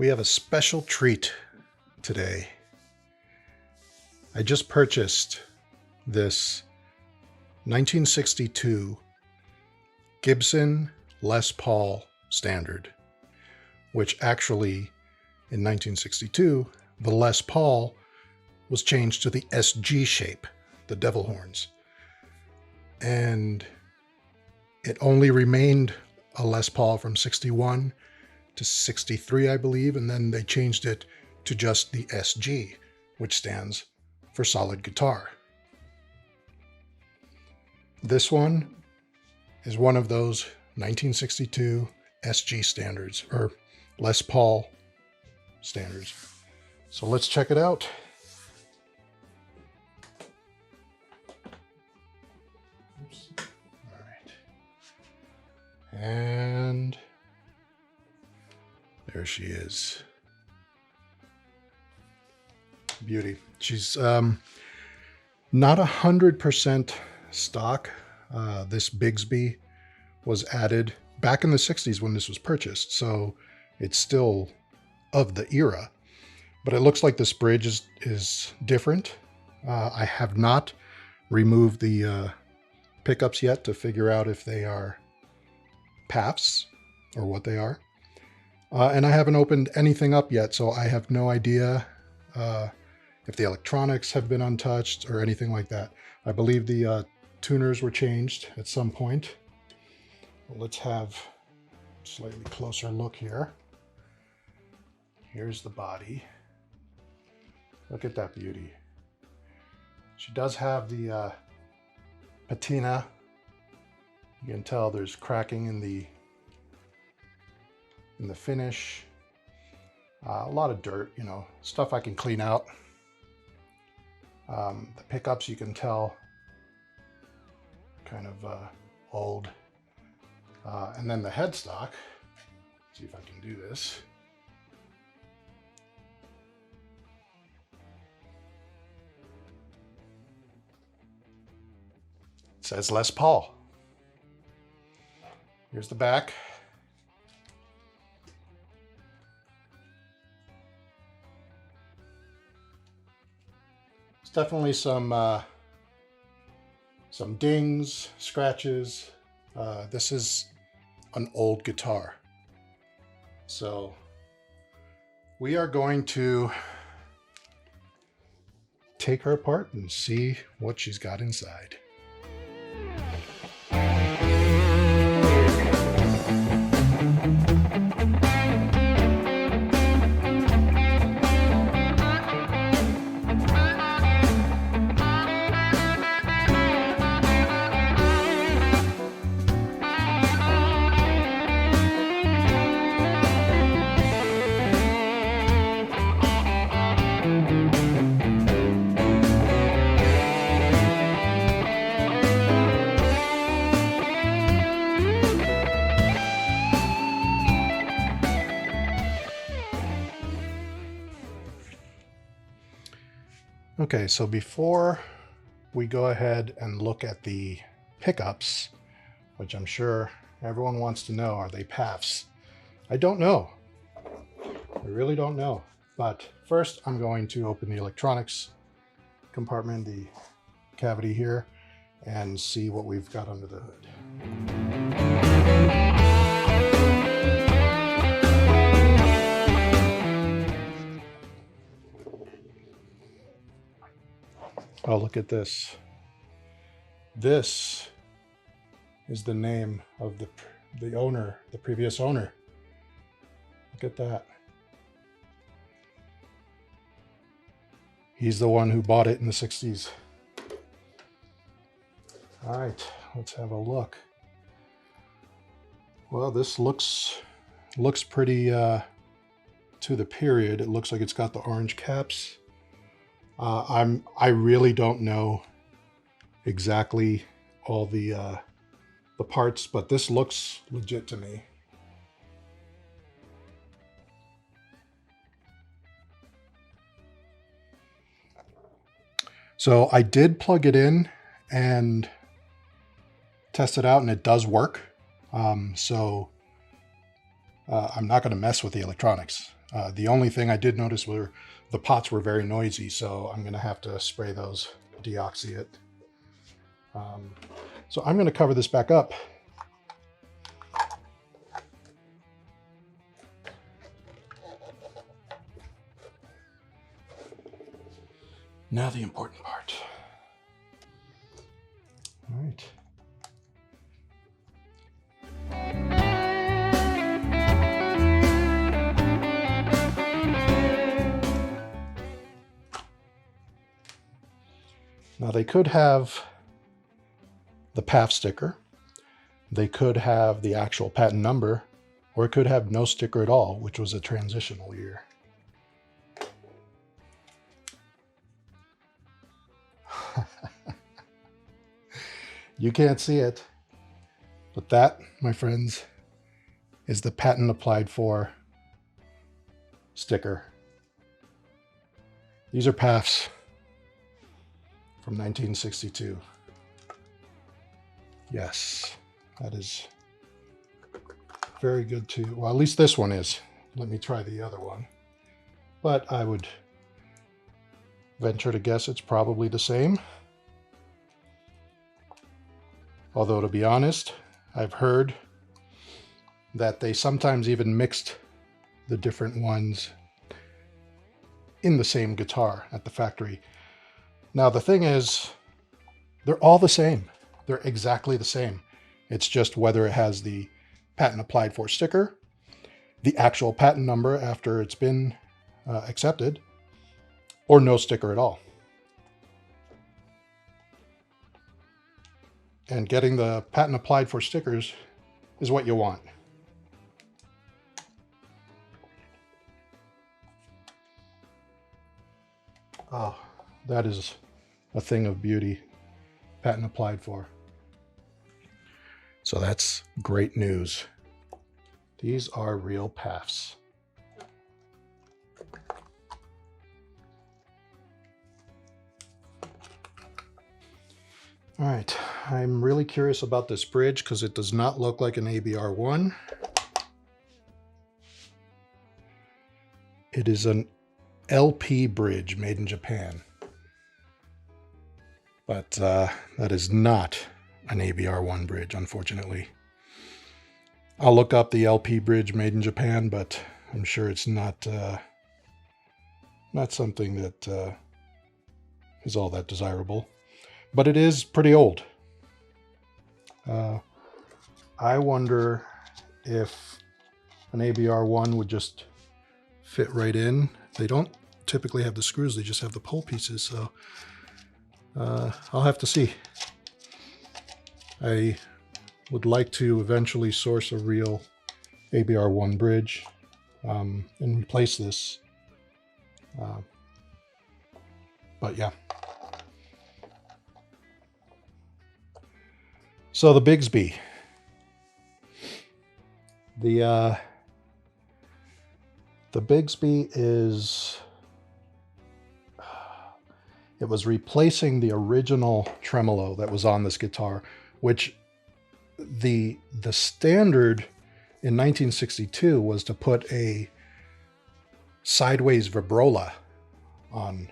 We have a special treat today. I just purchased this 1962 Gibson Les Paul Standard, which actually in 1962, the Les Paul was changed to the SG shape, the devil horns. And it only remained a Les Paul from 61 to 63, I believe, and then they changed it to just the SG, which stands for solid guitar. This one is one of those 1962 SG standards, or Les Paul standards. So let's check it out. Oops. All right. And there she is. Beauty. She's not 100% stock. This Bigsby was added back in the 60s when this was purchased, so it's still of the era. But it looks like this bridge is different. I have not removed the pickups yet to figure out if they are PAFs or what they are. And I haven't opened anything up yet, so I have no idea if the electronics have been untouched or anything like that. I believe the tuners were changed at some point. Well, let's have a slightly closer look here. Here's the body. Look at that beauty. She does have the patina. You can tell there's cracking in the finish. A lot of dirt, you know, stuff I can clean out. The pickups, you can tell, kind of old. And then the headstock, see if I can do this. It says Les Paul. Here's the back. It's definitely some dings, scratches. This is an old guitar. So we are going to take her apart and see what she's got inside. Okay, so before we go ahead and look at the pickups, which I'm sure everyone wants to know, are they PAFs? I don't know. I really don't know. But first, I'm going to open the electronics compartment, the cavity here, and see what we've got under the hood. Oh, look at this. This is the name of the owner, the previous owner. Look at that. He's the one who bought it in the 60s. All right, let's have a look. Well, this looks pretty to the period. It looks like it's got the orange caps. I really don't know exactly all the parts, but this looks legit to me. So I did plug it in and test it out, and it does work. I'm not going to mess with the electronics. The only thing I did notice were the pots were very noisy, so I'm going to have to spray those, deoxy it. So I'm going to cover this back up. Now the important part. All right. Now they could have the PAF sticker, they could have the actual patent number, or it could have no sticker at all, which was a transitional year. You can't see it, but that, my friends, is the patent applied for sticker. These are PAFs from 1962. Yes, that is very good too. Well, at least this one is. Let me try the other one. But I would venture to guess it's probably the same. Although, to be honest, I've heard that they sometimes even mixed the different ones in the same guitar at the factory. Now, the thing is, they're all the same. They're exactly the same. It's just whether it has the patent applied for sticker, the actual patent number after it's been accepted, or no sticker at all. And getting the patent applied for stickers is what you want. Oh, that is a thing of beauty. Patent applied for. So that's great news. These are real PAFs. All right, I'm really curious about this bridge because it does not look like an ABR1. It is an LP bridge made in Japan. But that is not an ABR1 bridge, unfortunately. I'll look up the LP bridge made in Japan, but I'm sure it's not something that is all that desirable. But it is pretty old. I wonder if an ABR1 would just fit right in. They don't typically have the screws, they just have the pole pieces, so I'll have to see. I would like to eventually source a real ABR1 bridge and replace this. But yeah. So the Bigsby. The Bigsby is... It was replacing the original tremolo that was on this guitar, which the standard in 1962 was to put a sideways vibrola on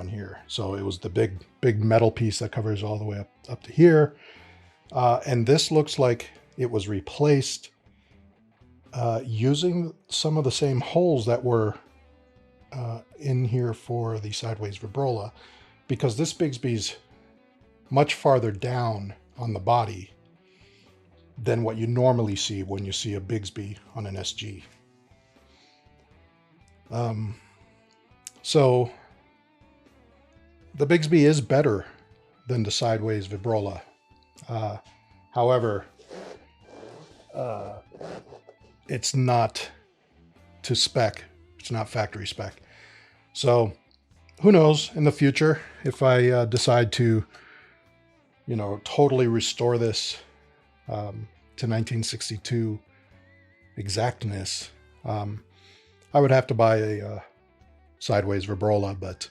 here. So it was the big metal piece that covers all the way up to here. And this looks like it was replaced using some of the same holes that were in here for the sideways vibrola, because this Bigsby's much farther down on the body than what you normally see when you see a Bigsby on an SG. So the Bigsby is better than the sideways vibrola. However, it's not to spec. It's not factory spec. So who knows in the future if I decide to, totally restore this to 1962 exactness. I would have to buy a sideways vibrola, but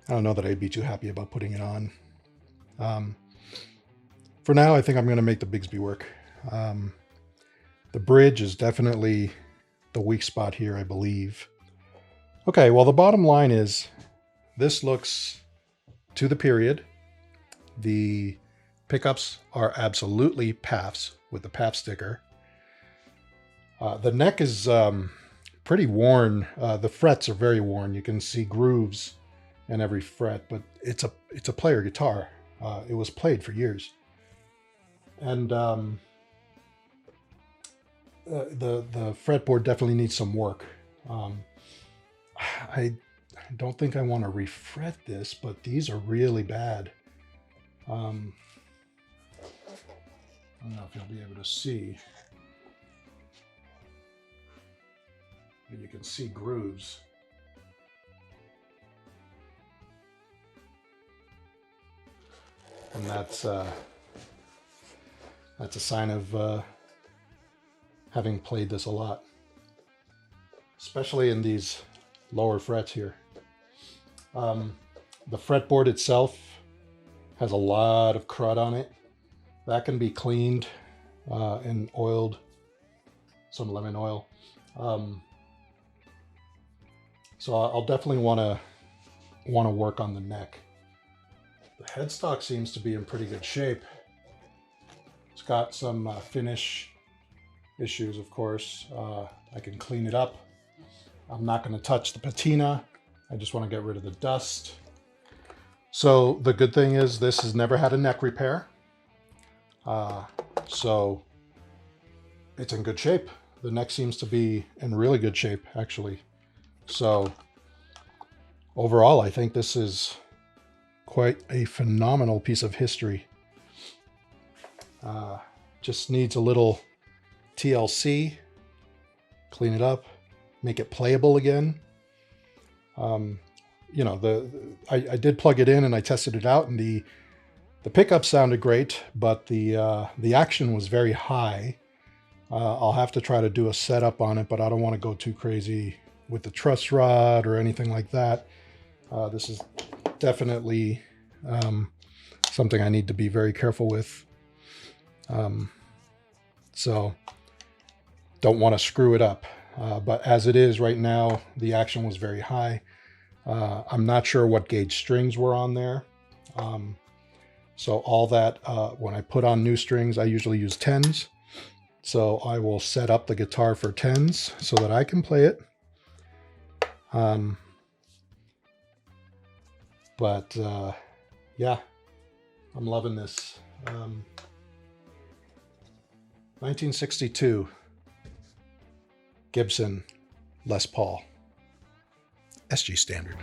I don't know that I'd be too happy about putting it on. For now, I think I'm going to make the Bigsby work. The bridge is definitely the weak spot here, I believe. Okay, well, the bottom line is this looks to the period. The pickups are absolutely PAFs with the PAF sticker. The neck is pretty worn. The frets are very worn. You can see grooves in every fret, but it's a player guitar. It was played for years. And the fretboard definitely needs some work. I don't think I want to refret this, but these are really bad. I don't know if you'll be able to see. But you can see grooves. And that's a sign of having played this a lot, especially in these lower frets here. The fretboard itself has a lot of crud on it. That can be cleaned and oiled, some lemon oil. So I'll definitely want to work on the neck. The headstock seems to be in pretty good shape. It's got some finish issues, of course. I can clean it up. I'm not going to touch the patina. I just want to get rid of the dust. So the good thing is this has never had a neck repair. So it's in good shape. The neck seems to be in really good shape, actually. So overall, I think this is quite a phenomenal piece of history. Just needs a little TLC, clean it up, make it playable again. You know, I did plug it in and I tested it out, and the pickup sounded great, but the action was very high. I'll have to try to do a setup on it, but I don't want to go too crazy with the truss rod or anything like that. This is definitely something I need to be very careful with. So don't want to screw it up. But as it is right now, the action was very high. I'm not sure what gauge strings were on there. So all that, when I put on new strings, I usually use 10s. So I will set up the guitar for 10s so that I can play it. But yeah, I'm loving this. 1962 Gibson Les Paul SG Standard.